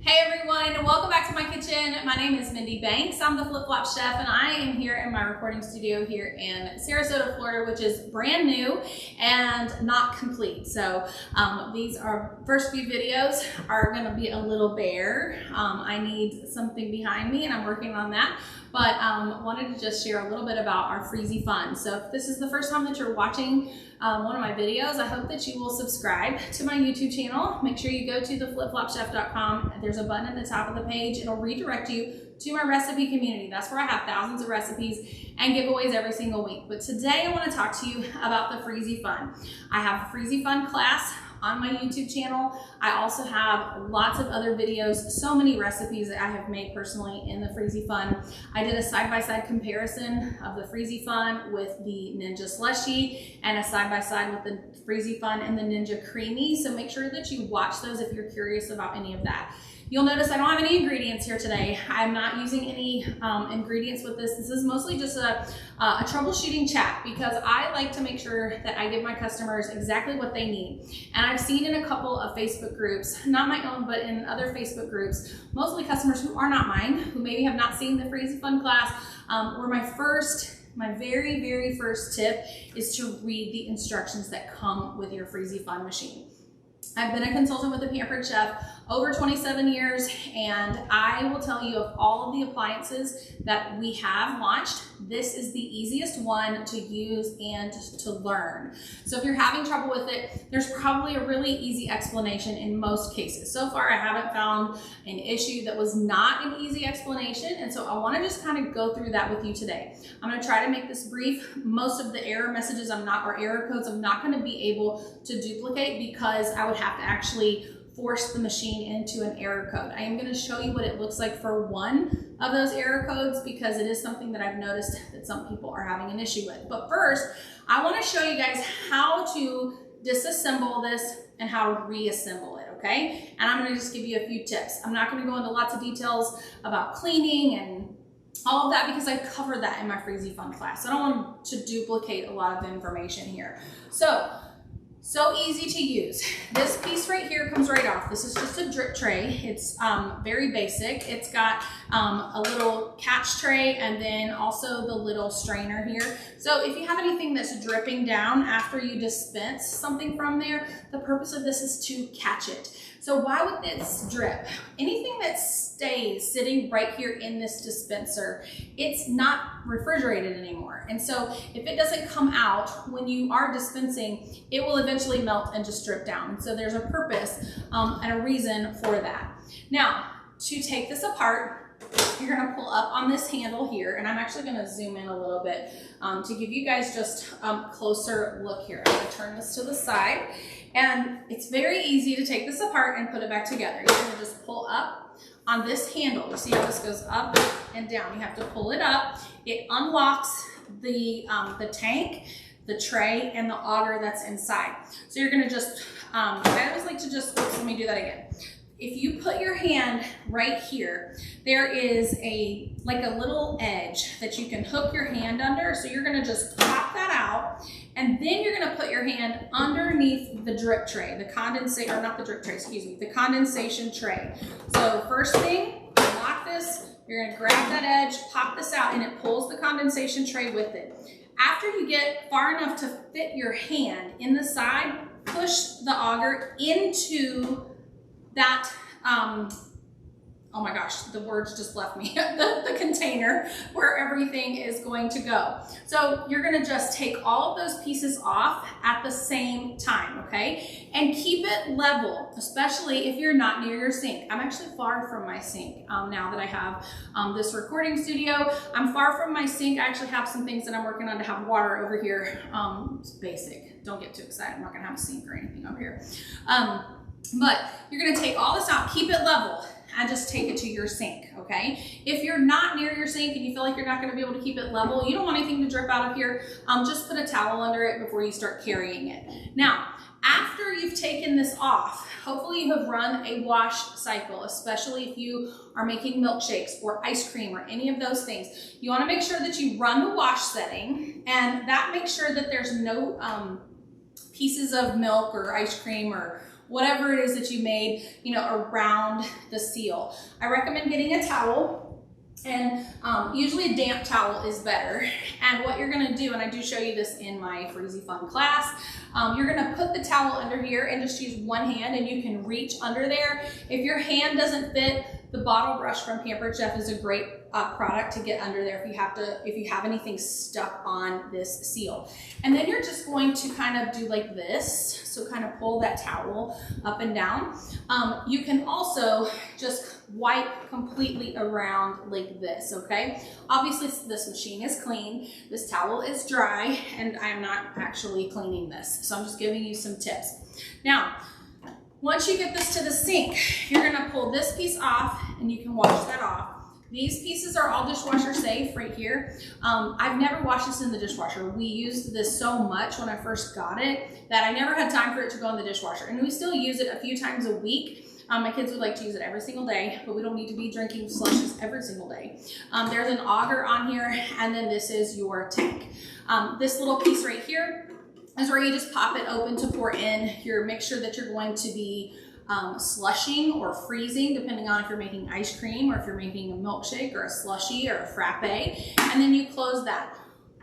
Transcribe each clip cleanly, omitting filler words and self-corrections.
Hey everyone, welcome back to my kitchen. My name is Mindy Banks. I'm the Flip Flop Chef and I am here in my recording studio here in Sarasota, Florida, which is brand new and not complete. So these are first few videos are gonna be a little bare. I need something behind me and I'm working on that. But wanted to just share a little bit about our FreezyFun. So if this is the first time that you're watching one of my videos, I hope that you will subscribe to my YouTube channel. Make sure you go to theflipflopchef.com. There's a button at the top of the page. It'll redirect you to my recipe community. That's where I have thousands of recipes and giveaways every single week. But today I want to talk to you about the FreezyFun. I have a FreezyFun class on my YouTube channel. I also have lots of other videos, so many recipes that I have made personally in the FreezyFun. I did a side-by-side comparison of the FreezyFun with the Ninja Slushy and a side-by-side with the FreezyFun and the Ninja Creamy. So make sure that you watch those if you're curious about any of that. You'll notice I don't have any ingredients here today. I'm not using any ingredients with this. This is mostly just a troubleshooting chat because I like to make sure that I give my customers exactly what they need. And I've seen in a couple of Facebook groups, not my own, but in other Facebook groups, mostly customers who are not mine, who maybe have not seen the FreezyFun class, where my very, very first tip is to read the instructions that come with your FreezyFun machine. I've been a consultant with the Pampered Chef over 27 years, and I will tell you of all of the appliances that we have launched, this is the easiest one to use and to learn. So if you're having trouble with it, there's probably a really easy explanation in most cases. So far, I haven't found an issue that was not an easy explanation, and so I want to just kind of go through that with you today. I'm going to try to make this brief. Most of the error messages or error codes I'm not going to be able to duplicate because I would have to actually force the machine into an error code. I am going to show you what it looks like for one of those error codes because it is something that I've noticed that some people are having an issue with. But first, I want to show you guys how to disassemble this and how to reassemble it, okay? And I'm going to just give you a few tips. I'm not going to go into lots of details about cleaning and all of that because I covered that in my FreezyFun class. I don't want to duplicate a lot of information here. So easy to use. This piece right here comes right off. This is just a drip tray. It's very basic. It's got a little catch tray and then also the little strainer here. So if you have anything that's dripping down after you dispense something from there, the purpose of this is to catch it. So why would this drip? Anything that stays sitting right here in this dispenser, it's not refrigerated anymore. And so if it doesn't come out when you are dispensing, it will eventually melt and just drip down. And so there's a purpose and a reason for that. Now, to take this apart, you're gonna pull up on this handle here, and I'm actually gonna zoom in a little bit to give you guys just a closer look here. I'm gonna turn this to the side, and it's very easy to take this apart and put it back together. You're gonna just pull up on this handle. You see how this goes up and down. You have to pull it up. It unlocks the tank, the tray, and the auger that's inside. So you're gonna just, I always like to just, let me do that again. If you put your hand right here, there is like a little edge that you can hook your hand under. So you're gonna just pop that out, and then you're gonna put your hand underneath the drip tray, the condensation tray. So first thing, lock this, you're gonna grab that edge, pop this out, and it pulls the condensation tray with it. After you get far enough to fit your hand in the side, push the auger into that, oh my gosh, the words just left me, the container where everything is going to go. So you're gonna just take all of those pieces off at the same time, okay? And keep it level, especially if you're not near your sink. I'm actually far from my sink now that I have this recording studio. I'm far from my sink. I actually have some things that I'm working on to have water over here. It's basic, don't get too excited. I'm not gonna have a sink or anything over here. But you're gonna take all this out, keep it level, and just take it to your sink, okay? If you're not near your sink and you feel like you're not gonna be able to keep it level, you don't want anything to drip out of here, just put a towel under it before you start carrying it. Now, after you've taken this off, hopefully you have run a wash cycle, especially if you are making milkshakes or ice cream or any of those things. You wanna make sure that you run the wash setting, and that makes sure that there's no pieces of milk or ice cream or whatever it is that you made, you know, around the seal. I recommend getting a towel. And usually a damp towel is better. And what you're gonna do, and I do show you this in my FreezyFun class, you're gonna put the towel under here and just use one hand, and you can reach under there. If your hand doesn't fit, the bottle brush from Pampered Chef is a great product to get under there if you have anything stuck on this seal. And then you're just going to kind of do like this. So kind of pull that towel up and down. You can also just wipe completely around like this, okay? Obviously this machine is clean, this towel is dry, and I'm not actually cleaning this. So I'm just giving you some tips. Now, once you get this to the sink, you're gonna pull this piece off and you can wash that off. These pieces are all dishwasher safe right here. I've never washed this in the dishwasher. We used this so much when I first got it that I never had time for it to go in the dishwasher. And we still use it a few times a week. My kids would like to use it every single day, but we don't need to be drinking slushes every single day. There's an auger on here, and then this is your tank. This little piece right here is where you just pop it open to pour in your mixture that you're going to be slushing or freezing, depending on if you're making ice cream or if you're making a milkshake or a slushie or a frappe, and then you close that.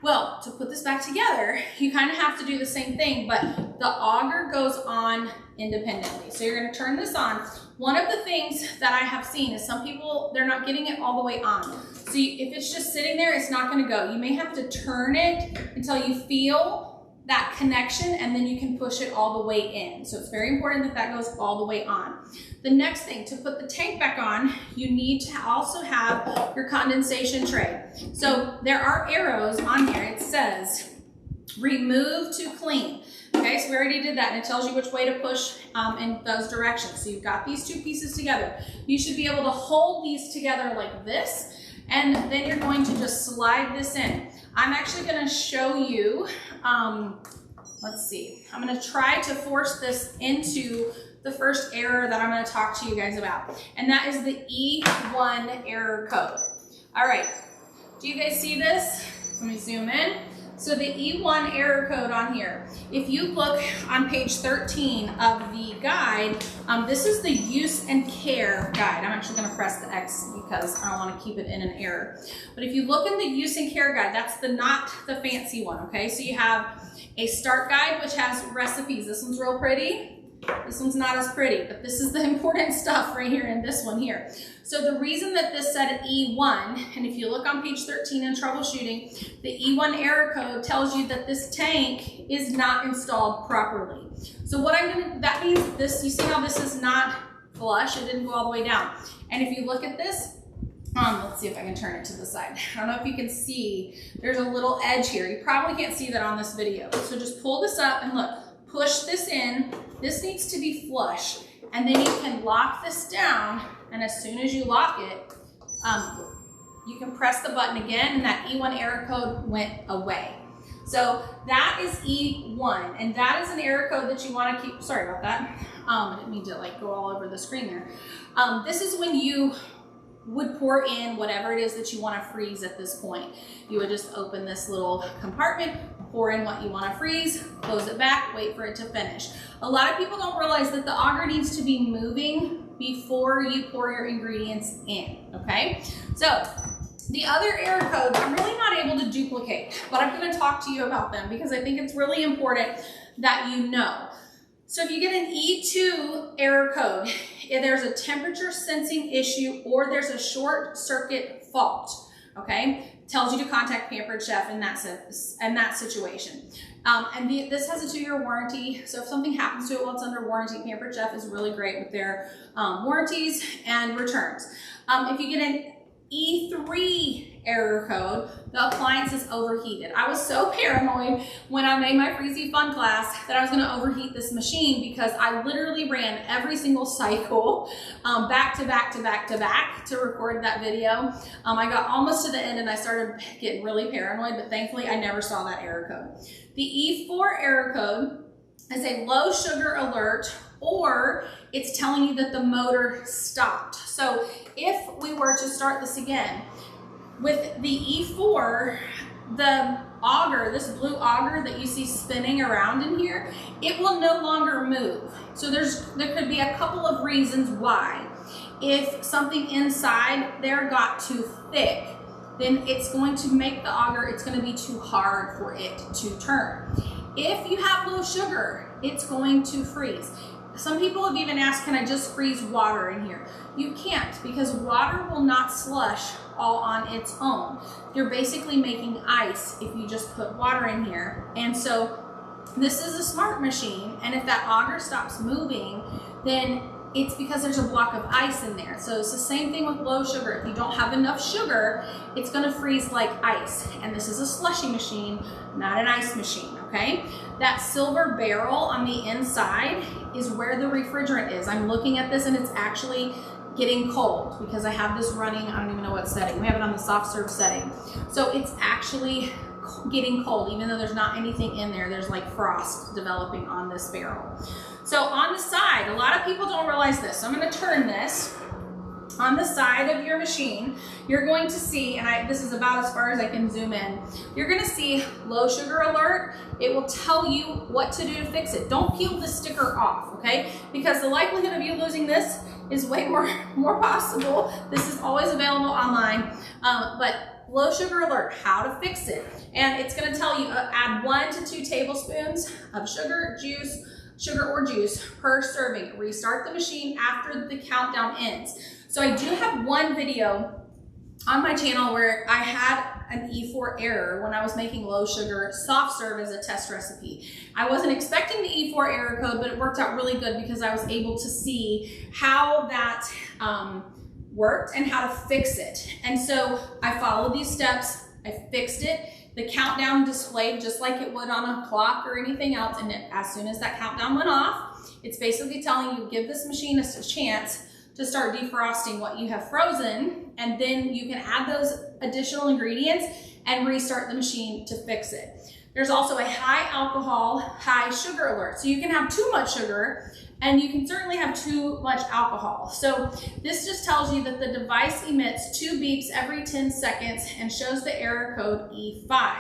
Well, to put this back together, you kind of have to do the same thing, but the auger goes on independently. So you're going to turn this on. One of the things that I have seen is some people, they're not getting it all the way on. So if it's just sitting there, it's not going to go. You may have to turn it until you feel that connection, and then you can push it all the way in. So it's very important that that goes all the way on. The next thing, to put the tank back on, you need to also have your condensation tray. So there are arrows on here. It says remove to clean. Okay, so we already did that, and it tells you which way to push in those directions. So you've got these two pieces together. You should be able to hold these together like this, and then you're going to just slide this in. I'm actually going to show you, let's see, I'm going to try to force this into the first error that I'm going to talk to you guys about, and that is the E1 error code. All right, do you guys see this? Let me zoom in. So the E1 error code on here, if you look on page 13 of the guide, this is the use and care guide. I'm actually going to press the X because I don't want to keep it in an error. But if you look in the use and care guide, that's not the fancy one, okay? So you have a start guide, which has recipes. This one's real pretty. This one's not as pretty, but this is the important stuff right here in this one here. So the reason that this said E1, and if you look on page 13 in troubleshooting, the E1 error code tells you that this tank is not installed properly. So what that means this, you see how this is not flush, it didn't go all the way down. And if you look at this, let's see if I can turn it to the side. I don't know if you can see, there's a little edge here. You probably can't see that on this video. So just pull this up and look, push this in. This needs to be flush, and then you can lock this down, and as soon as you lock it, you can press the button again, and that E1 error code went away. So that is E1, and that is an error code that you want to keep. Sorry about that. I didn't mean to like go all over the screen there. This is when you would pour in whatever it is that you want to freeze at this point. You would just open this little compartment, pour in what you want to freeze, close it back, wait for it to finish. A lot of people don't realize that the auger needs to be moving before you pour your ingredients in, okay? So the other error codes, I'm really not able to duplicate, but I'm going to talk to you about them because I think it's really important that you know. So if you get an E2 error code, if there's a temperature sensing issue or there's a short circuit fault, okay? Tells you to contact Pampered Chef in that situation. This has a 2-year warranty, so if something happens to it while it's under warranty, Pampered Chef is really great with their warranties and returns. If you get an E3 error code, the appliance is overheated. I was so paranoid when I made my FreezyFun class that I was going to overheat this machine because I literally ran every single cycle back to back to back to back to record that video. I got almost to the end and I started getting really paranoid, but thankfully I never saw that error code. The E4 error code is a low sugar alert, or it's telling you that the motor stopped. So if we were to start this again, with the E4, the auger, this blue auger that you see spinning around in here, it will no longer move. So there could be a couple of reasons why. If something inside there got too thick, then it's going to make the auger, it's going to be too hard for it to turn. If you have low sugar, it's going to freeze. Some people have even asked, can I just freeze water in here? You can't, because water will not slush all on its own. You're basically making ice if you just put water in here. And so this is a smart machine, and if that auger stops moving, then it's because there's a block of ice in there. So it's the same thing with low sugar. If you don't have enough sugar, it's gonna freeze like ice. And this is a slushy machine, not an ice machine, okay? That silver barrel on the inside is where the refrigerant is. I'm looking at this and it's actually getting cold because I have this running, I don't even know what setting. We have it on the soft serve setting. So it's actually getting cold, even though there's not anything in there. There's like frost developing on this barrel. So on the side, a lot of people don't realize this. So I'm going to turn this. On the side of your machine, you're going to see, and this is about as far as I can zoom in, you're going to see low sugar alert. It will tell you what to do to fix it. Don't peel the sticker off, okay? Because the likelihood of you losing this is way more possible. This is always available online, but low sugar alert, how to fix it. And it's going to tell you add 1 to 2 tablespoons of sugar or juice per serving. Restart the machine after the countdown ends. So I do have one video on my channel where I had an E4 error when I was making low sugar soft serve as a test recipe. I wasn't expecting the E4 error code, but it worked out really good because I was able to see how that worked and how to fix it. And so I followed these steps, I fixed it. The countdown displayed just like it would on a clock or anything else, and as soon as that countdown went off, it's basically telling you, give this machine a chance to start defrosting what you have frozen, and then you can add those additional ingredients and restart the machine to fix it. There's also a high alcohol, high sugar alert. So you can have too much sugar, and you can certainly have too much alcohol. So this just tells you that the device emits 2 beeps every 10 seconds and shows the error code E5.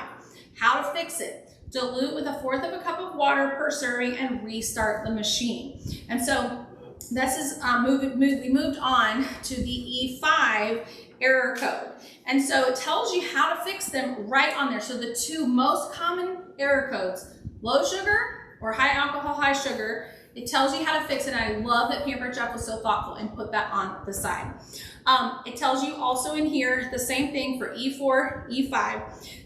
How to fix it? Dilute with 1/4 of a cup of water per serving and restart the machine. And so this is we moved on to the E5 error code. And so it tells you how to fix them right on there. So the 2 most common error codes, low sugar or high alcohol, high sugar, it tells you how to fix it. And I love that Pampered Chef was so thoughtful and put that on the side. It tells you also in here the same thing for E4, E5.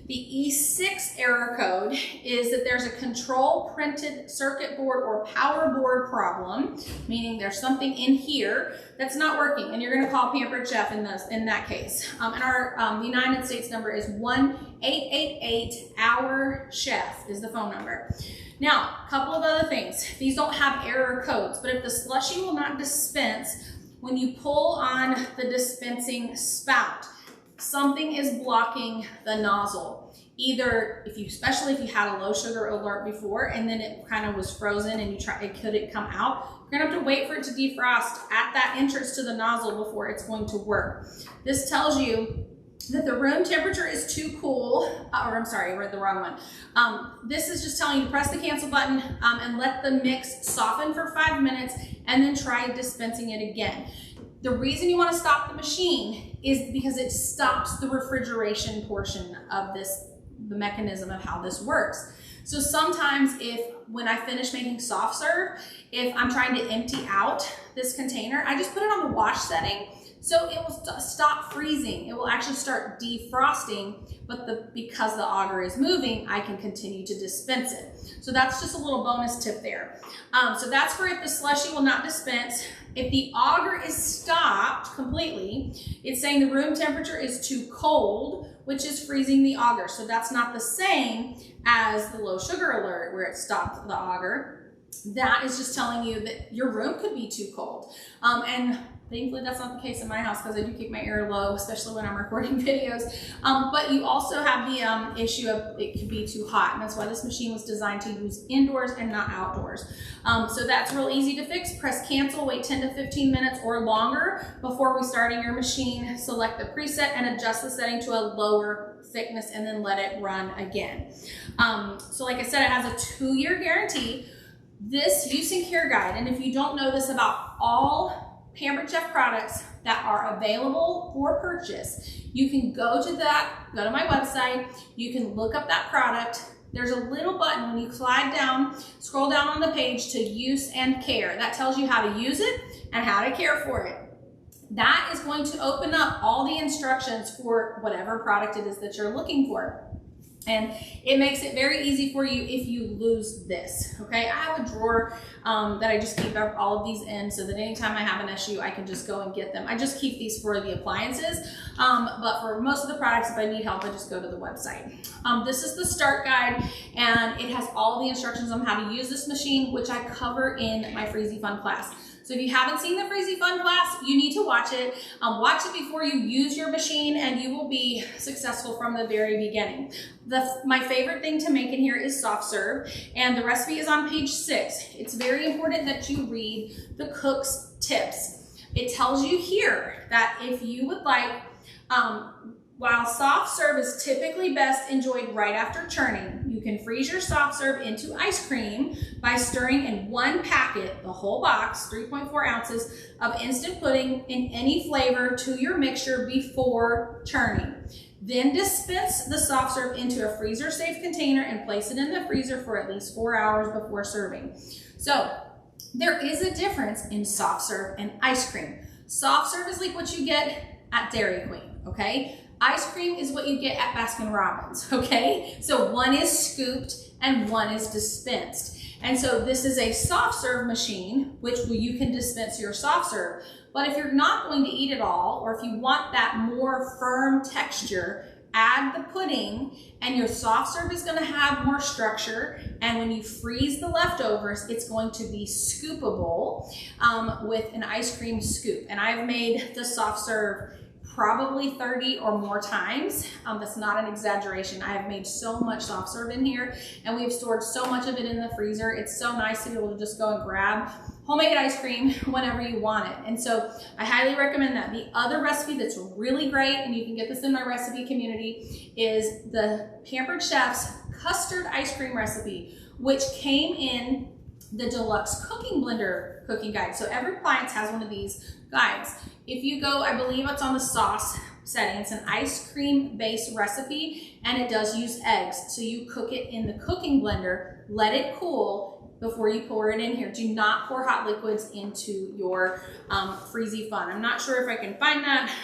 The E6 error code is that there's a control printed circuit board or power board problem, meaning there's something in here that's not working, and you're going to call Pampered Chef in that case. And our United States number is 1-888-HOUR-CHEF is the phone number. Now, a couple of other things. These don't have error codes, but if the slushy will not dispense when you pull on the dispensing spout, something is blocking the nozzle. Either especially if you had a low sugar alert before and then it kind of was frozen and it couldn't come out, you're gonna have to wait for it to defrost at that entrance to the nozzle before it's going to work. This tells you that the room temperature is too cool, or I'm sorry, I read the wrong one. This is just telling you to press the cancel button and let the mix soften for 5 minutes and then try dispensing it again. The reason you want to stop the machine is because it stops the refrigeration portion of the mechanism of how this works. So sometimes when I finish making soft serve, if I'm trying to empty out this container, I just put it on the wash setting. So it will stop freezing. It will actually start defrosting, but because the auger is moving, I can continue to dispense it. So that's just a little bonus tip there. So that's for if the slushy will not dispense. If the auger is stopped completely, it's saying the room temperature is too cold, which is freezing the auger. So that's not the same as the low sugar alert where it stopped the auger. That is just telling you that your room could be too cold. And Thankfully, that's not the case in my house because I do keep my air low, especially when I'm recording videos. But you also have the issue of it could be too hot, and that's why this machine was designed to use indoors and not outdoors. So that's real easy to fix. Press cancel, wait 10 to 15 minutes or longer before restarting your machine. Select the preset and adjust the setting to a lower thickness and then let it run again. So like I said, it has a 2-year guarantee. This use and care guide, and if you don't know this about all Pampered Chef products that are available for purchase, you can go to my website, you can look up that product. There's a little button when you slide down, scroll down on the page to use and care. That tells you how to use it and how to care for it. That is going to open up all the instructions for whatever product it is that you're looking for. And it makes it very easy for you if you lose this, okay? I have a drawer that I just keep all of these in so that anytime I have an issue, I can just go and get them. I just keep these for the appliances, but for most of the products, if I need help, I just go to the website. This is the start guide, and it has all the instructions on how to use this machine, which I cover in my FreezyFun class. So if you haven't seen the FreezyFun class, you need to watch it. Watch it before you use your machine and you will be successful from the very beginning. My favorite thing to make in here is soft serve, and the recipe is on page 6. It's very important that you read the cook's tips. It tells you here that if you would like, while soft serve is typically best enjoyed right after churning, you can freeze your soft serve into ice cream by stirring in 1 packet, the whole box, 3.4 ounces of instant pudding in any flavor to your mixture before churning. Then dispense the soft serve into a freezer-safe container and place it in the freezer for at least 4 hours before serving. So there is a difference in soft serve and ice cream. Soft serve is like what you get at Dairy Queen, okay? Ice cream is what you get at Baskin-Robbins, okay? So one is scooped and one is dispensed. And so this is a soft serve machine, which you can dispense your soft serve. But if you're not going to eat it all, or if you want that more firm texture, add the pudding, and your soft serve is gonna have more structure. And when you freeze the leftovers, it's going to be scoopable with an ice cream scoop. And I've made the soft serve probably 30 or more times. That's not an exaggeration. I have made so much soft serve in here, and we've stored so much of it in the freezer. It's so nice to be able to just go and grab homemade ice cream whenever you want it. And so I highly recommend that. The other recipe that's really great, and you can get this in my recipe community, is the Pampered Chef's custard ice cream recipe, which came in the deluxe cooking blender cooking guide. So every appliance has one of these guides. If you go, I believe it's on the sauce setting. It's an ice cream based recipe, and it does use eggs. So you cook it in the cooking blender, let it cool before you pour it in here. Do not pour hot liquids into your FreezyFun. I'm not sure if I can find that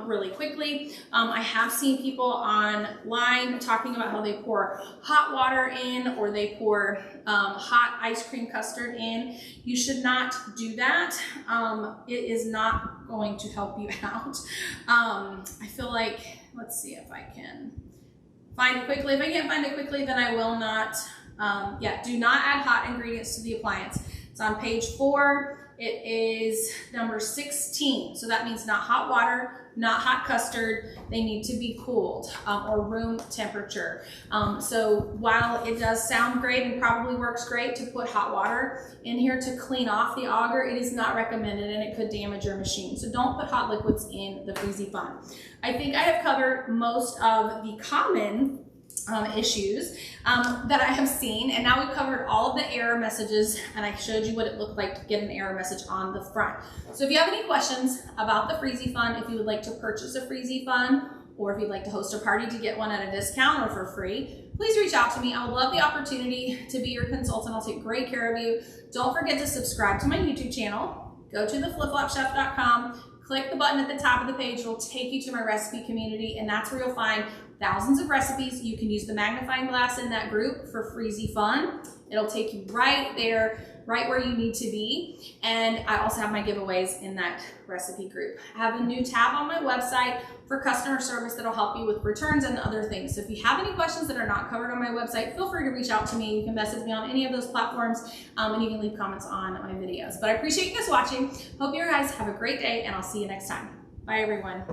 really quickly. I have seen people online talking about how they pour hot water in, or they pour hot ice cream custard in. You should not do that. It is not going to help you out. I feel like, let's see if I can find it quickly. If I can't find it quickly, then I will not. Do not add hot ingredients to the appliance. It's on page 4. It is number 16. So that means not hot water, not hot custard. They need to be cooled or room temperature. So while it does sound great and probably works great to put hot water in here to clean off the auger, it is not recommended, and it could damage your machine. So don't put hot liquids in the FreezyFun. I think I have covered most of the common issues that I have seen, and now we've covered all of the error messages, and I showed you what it looked like to get an error message on the front. So if you have any questions about the FreezyFun, if you would like to purchase a FreezyFun, or if you'd like to host a party to get one at a discount or for free, please reach out to me. I would love the opportunity to be your consultant. I'll take great care of you. Don't forget to subscribe to my YouTube channel. Go to theflipflopchef.com, click the button at the top of the page. It'll take you to my recipe community, and that's where you'll find thousands of recipes. You can use the magnifying glass in that group for FreezyFun. It'll take you right there, right where you need to be. And I also have my giveaways in that recipe group. I have a new tab on my website for customer service that'll help you with returns and other things. So if you have any questions that are not covered on my website, feel free to reach out to me. You can message me on any of those platforms, and you can leave comments on my videos. But I appreciate you guys watching. Hope you guys have a great day, and I'll see you next time. Bye, everyone.